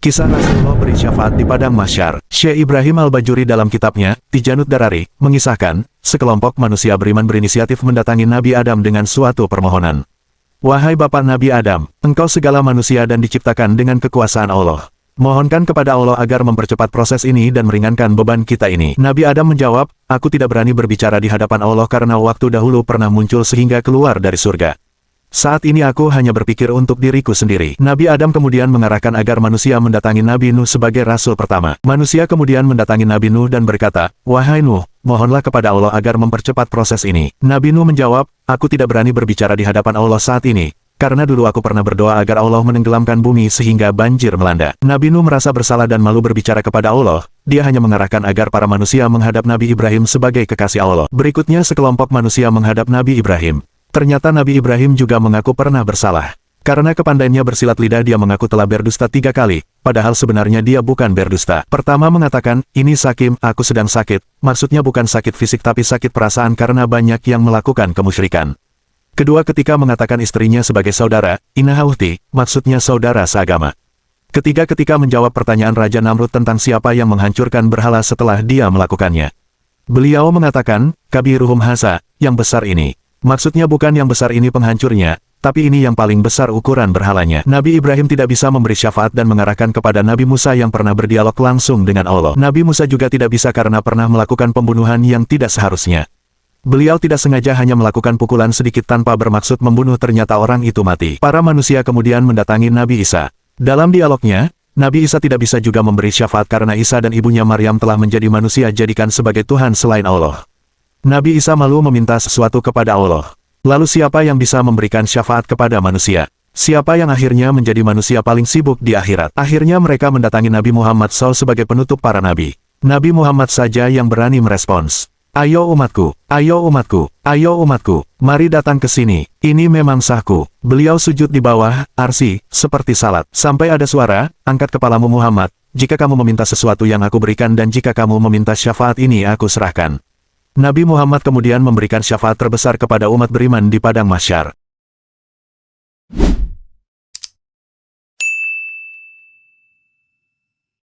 Kisah Rasulullah beri syafaat di padang mahsyar. Syekh Ibrahim Al-Bajuri dalam kitabnya, Tijanut Darari, mengisahkan, sekelompok manusia beriman berinisiatif mendatangi Nabi Adam dengan suatu permohonan. Wahai Bapa Nabi Adam, engkau segala manusia dan diciptakan dengan kekuasaan Allah. Mohonkan kepada Allah agar mempercepat proses ini dan meringankan beban kita ini. Nabi Adam menjawab, aku tidak berani berbicara di hadapan Allah karena waktu dahulu pernah muncul sehingga keluar dari surga. Saat ini aku hanya berpikir untuk diriku sendiri. Nabi Adam kemudian mengarahkan agar manusia mendatangi Nabi Nuh sebagai rasul pertama. Manusia kemudian mendatangi Nabi Nuh dan berkata, wahai Nuh, mohonlah kepada Allah agar mempercepat proses ini. Nabi Nuh menjawab, aku tidak berani berbicara di hadapan Allah saat ini, karena dulu aku pernah berdoa agar Allah menenggelamkan bumi sehingga banjir melanda. Nabi Nuh merasa bersalah dan malu berbicara kepada Allah. Dia hanya mengarahkan agar para manusia menghadap Nabi Ibrahim sebagai kekasih Allah. Berikutnya sekelompok manusia menghadap Nabi Ibrahim. Ternyata Nabi Ibrahim juga mengaku pernah bersalah. Karena kepandaiannya bersilat lidah dia mengaku telah berdusta 3 kali, padahal sebenarnya dia bukan berdusta. Pertama mengatakan, ini Sakim, aku sedang sakit, maksudnya bukan sakit fisik tapi sakit perasaan karena banyak yang melakukan kemusyrikan. Kedua ketika mengatakan istrinya sebagai saudara, Inahauti, maksudnya saudara seagama. Ketiga ketika menjawab pertanyaan Raja Namrud tentang siapa yang menghancurkan berhala setelah dia melakukannya. Beliau mengatakan, Kabiruhum Hasa, yang besar ini. Maksudnya bukan yang besar ini penghancurnya, tapi ini yang paling besar ukuran berhalanya. Nabi Ibrahim tidak bisa memberi syafaat dan mengarahkan kepada Nabi Musa yang pernah berdialog langsung dengan Allah. Nabi Musa juga tidak bisa karena pernah melakukan pembunuhan yang tidak seharusnya. Beliau tidak sengaja hanya melakukan pukulan sedikit tanpa bermaksud membunuh, ternyata orang itu mati. Para manusia kemudian mendatangi Nabi Isa. Dalam dialognya, Nabi Isa tidak bisa juga memberi syafaat karena Isa dan ibunya Maryam telah menjadi manusia jadikan sebagai Tuhan selain Allah. Nabi Isa malu meminta sesuatu kepada Allah. Lalu siapa yang bisa memberikan syafaat kepada manusia? Siapa yang akhirnya menjadi manusia paling sibuk di akhirat? Akhirnya mereka mendatangi Nabi Muhammad SAW sebagai penutup para nabi. Nabi Muhammad saja yang berani merespons. Ayo umatku, ayo umatku, ayo umatku, mari datang ke sini, ini memang sahku. Beliau sujud di bawah arsy, seperti salat. Sampai ada suara, angkat kepalamu Muhammad, jika kamu meminta sesuatu yang aku berikan dan jika kamu meminta syafaat ini aku serahkan. Nabi Muhammad kemudian memberikan syafaat terbesar kepada umat beriman di padang mahsyar.